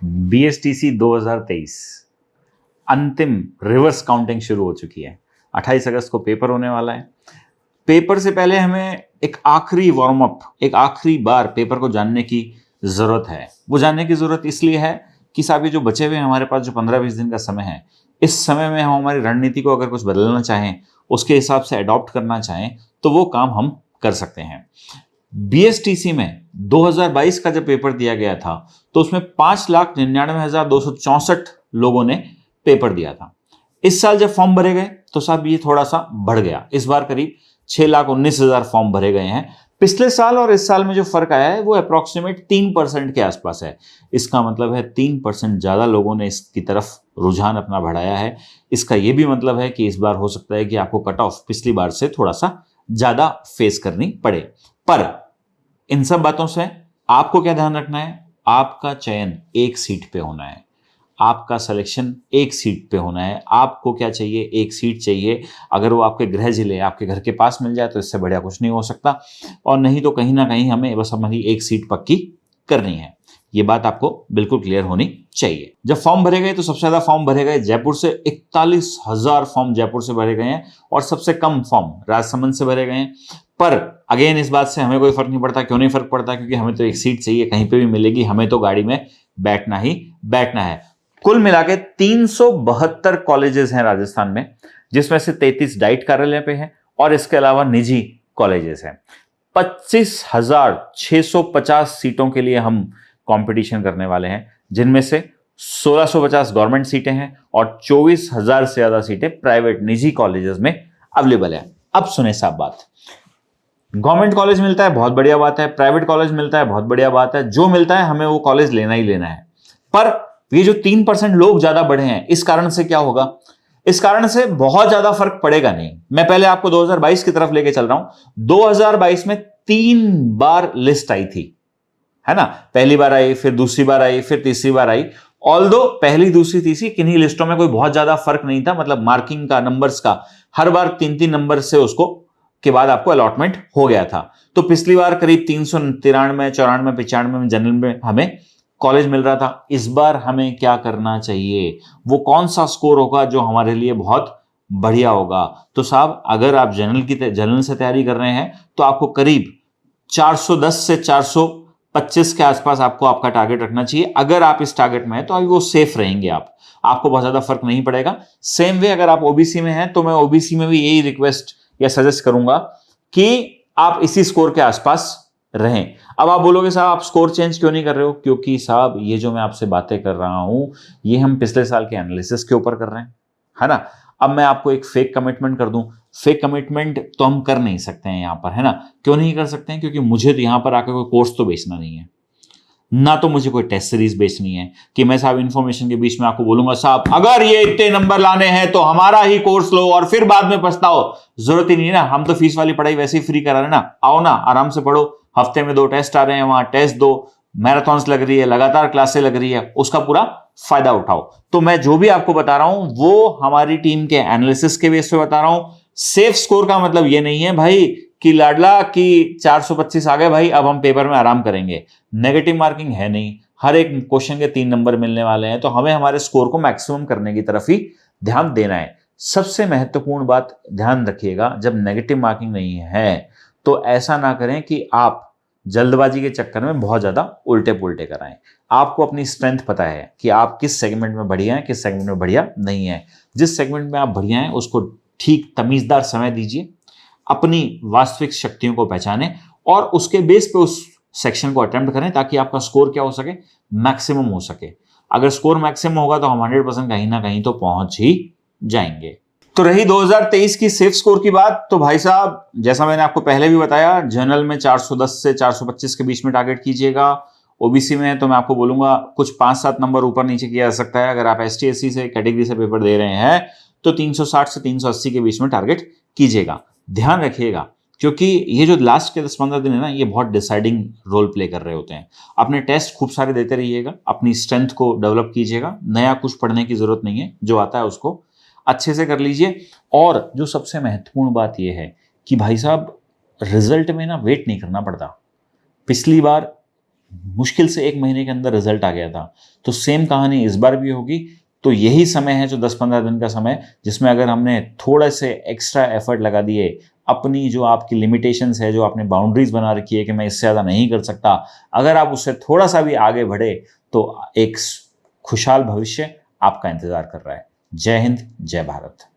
BSTC 2023 अंतिम reverse counting शुरू हो चुकी है। 28 अगस्त को पेपर होने वाला है। पेपर से पहले हमें एक आखिरी वार्म अप, एक आखिरी बार पेपर को जानने की जरूरत है। वो जानने की जरूरत इसलिए है कि साहब ये जो बचे हुए हमारे पास जो 15-20 दिन का समय है, इस समय में हम हमारी रणनीति को अगर कुछ बदलना चाहें, उसके हिसाब से अडॉप्ट करना चाहें, तो वो काम हम कर सकते हैं। बीएसटीसी में 2022 का जब पेपर दिया गया था तो उसमें 5,99,264 लोगों ने पेपर दिया था। इस साल जब फॉर्म भरे गए तो साहब ये थोड़ा सा बढ़ गया। इस बार करीब 6,19,000 फॉर्म भरे गए हैं। पिछले साल और इस साल में जो फर्क आया है वो अप्रोक्सीमेट 3% के आसपास है। इसका मतलब है 3% ज्यादा लोगों ने इसकी तरफ रुझान अपना बढ़ाया है। इसका यह भी मतलब है कि इस बार हो सकता है कि आपको कट ऑफ पिछली बार से थोड़ा सा ज्यादा फेस करनी पड़े। पर इन सब बातों से आपको क्या ध्यान रखना है? आपका चयन एक सीट पे होना है, आपका सिलेक्शन एक सीट पे होना है। आपको क्या चाहिए? एक सीट चाहिए। अगर वो आपके गृह जिले, आपके घर के पास मिल जाए तो इससे बढ़िया कुछ नहीं हो सकता, और नहीं तो कहीं ना कहीं हमें बस हमारी एक सीट पक्की करनी है। ये बात आपको बिल्कुल क्लियर होनी चाहिए। जब फॉर्म भरे गए तो सबसे ज्यादा फॉर्म भरे गए जयपुर से, 41,000 फॉर्म जयपुर से भरे गए हैं, और सबसे कम फॉर्म राजसमंद से भरे गए हैं। पर अगेन इस बात से हमें कोई फर्क नहीं पड़ता। क्यों नहीं फर्क पड़ता? क्योंकि हमें तो एक सीट चाहिए, कहीं पे भी मिलेगी, हमें तो गाड़ी में बैठना ही बैठना है। कुल मिला के 372 कॉलेजेस हैं राजस्थान में, जिसमें से 33 डाइट कार्यालय पे हैं और इसके अलावा निजी कॉलेजेस हैं। 25,650 सीटों के लिए हम कंपटीशन करने वाले हैं, जिनमें से 1,650 गवर्नमेंट सीटें हैं और 24,000 से ज्यादा सीटें प्राइवेट निजी कॉलेजेस में अवेलेबल है। अब सुने साहब बात, गवर्नमेंट कॉलेज मिलता है बहुत बढ़िया बात है, प्राइवेट कॉलेज मिलता है बहुत बढ़िया बात है, जो मिलता है हमें वो कॉलेज लेना ही लेना है। पर ये जो 3% लोग ज्यादा बढ़े हैं, इस कारण से क्या होगा? इस कारण से बहुत ज्यादा फर्क पड़ेगा नहीं। मैं पहले आपको 2022 की तरफ लेके चल रहा हूं। 2022 में 3 बार लिस्ट आई थी, है ना? पहली बार आई, फिर दूसरी बार आई, फिर तीसरी बार आई। ऑल्दो पहली, दूसरी, तीसरी किन्हीं लिस्टों में कोई बहुत ज्यादा फर्क नहीं था, मतलब मार्किंग का, नंबर्स का, हर बार 3-3 नंबर से उसको के बाद आपको अलॉटमेंट हो गया था। तो पिछली बार करीब 393, 94, 95 में जनरल में हमें कॉलेज मिल रहा था। इस बार हमें क्या करना चाहिए? वो कौन सा स्कोर होगा जो हमारे लिए बहुत बढ़िया होगा? तो साहब अगर आप जनरल से तैयारी कर रहे हैं तो आपको करीब 410 से 425 के आसपास आपको आपका टारगेट रखना चाहिए। अगर आप इस टारगेट में हैं तो अभी वो सेफ रहेंगे, आपको बहुत ज्यादा फर्क नहीं पड़ेगा। सेम वे अगर आप ओबीसी में हैं तो मैं ओबीसी में भी यही रिक्वेस्ट या सजेस्ट करूंगा कि आप इसी स्कोर के आसपास रहें। अब आप बोलोगे साहब आप स्कोर चेंज क्यों नहीं कर रहे हो? क्योंकि साहब ये जो मैं आपसे बातें कर रहा हूं ये हम पिछले साल के एनालिसिस के ऊपर कर रहे हैं, है ना? अब मैं आपको एक फेक कमिटमेंट कर दूं, फेक कमिटमेंट तो हम कर नहीं सकते हैं यहां पर, है ना? क्यों नहीं कर सकते हैं? क्योंकि मुझे तो यहां पर आकर कोई कोर्स तो बेचना नहीं है, ना तो मुझे कोई टेस्ट सीरीज बेचनी है कि मैं साहब इन्फॉर्मेशन के बीच में आपको बोलूंगा साहब अगर ये इतने नंबर लाने हैं तो हमारा ही कोर्स लो और फिर बाद में पछताओ। जरूरत ही नहीं है ना, हम तो फीस वाली पढ़ाई वैसे ही फ्री करा रहे ना। आओ ना, आराम से पढ़ो, हफ्ते में 2 टेस्ट आ रहे हैं, वहां टेस्ट दो, मैराथन्स लग रही है, लगातार क्लासें लग रही है, उसका पूरा फायदा उठाओ। तो मैं जो भी आपको बता रहा हूं वो हमारी टीम के एनालिसिस के बेस पे बता रहा हूं। सेफ स्कोर का मतलब ये नहीं है भाई कि लाडला की 425 आ गए भाई अब हम पेपर में आराम करेंगे। नेगेटिव मार्किंग है नहीं, हर एक क्वेश्चन के 3 नंबर मिलने वाले हैं, तो हमें हमारे स्कोर को मैक्सिमम करने की तरफ ही ध्यान देना है। सबसे महत्वपूर्ण बात ध्यान रखिएगा, जब नेगेटिव मार्किंग नहीं है तो ऐसा ना करें कि आप जल्दबाजी के चक्कर में बहुत ज्यादा उल्टे पुल्टे कराएं। आपको अपनी स्ट्रेंथ पता है कि आप किस सेगमेंट में बढ़िया हैं, किस सेगमेंट में बढ़िया नहीं है। जिस सेगमेंट में आप बढ़िया हैं उसको ठीक तमीजदार समय दीजिए, अपनी वास्तविक शक्तियों को पहचानें और उसके बेस पे उस सेक्शन को अटेम्प्ट करें ताकि आपका स्कोर क्या हो सके? मैक्सिमम हो सके। अगर स्कोर मैक्सिमम होगा तो हम 100% कहीं ना कहीं तो पहुंच ही जाएंगे। तो रही 2023 की सेफ स्कोर की बात, तो भाई साहब जैसा मैंने आपको पहले भी बताया, जनरल में 410 से 425 के बीच में टारगेट कीजिएगा। ओबीसी में तो मैं आपको बोलूंगा कुछ 5-7 नंबर ऊपर नीचे किया जा सकता है। अगर आप एसटी एससी से कैटेगरी से पेपर दे रहे हैं तो 360 से 380 के बीच में टारगेट कीजिएगा। ध्यान रखिएगा क्योंकि ये जो लास्ट के 10-15 दिन है ना, ये बहुत डिसाइडिंग रोल प्ले कर रहे होते हैं। अपने टेस्ट खूब सारे देते रहिएगा, अपनी स्ट्रेंथ को डेवलप कीजिएगा, नया कुछ पढ़ने की जरूरत नहीं है, जो आता है उसको अच्छे से कर लीजिए। और जो सबसे महत्वपूर्ण बात यह है कि भाई साहब रिजल्ट में ना वेट नहीं करना पड़ता। पिछली बार मुश्किल से 1 महीने के अंदर रिजल्ट आ गया था। तो सेम कहानी इस बार भी होगी। तो यही समय है जो 10-15 दिन का समय, जिसमें अगर हमने थोड़े से एक्स्ट्रा एफर्ट लगा दिए, अपनी जो आपकी लिमिटेशंस है, जो आपने बाउंड्रीज बना रखी है कि मैं इससे ज़्यादा नहीं कर सकता, अगर आप उससे थोड़ा सा भी आगे बढ़े तो एक खुशहाल भविष्य आपका इंतजार कर रहा है। जय हिंद, जय भारत।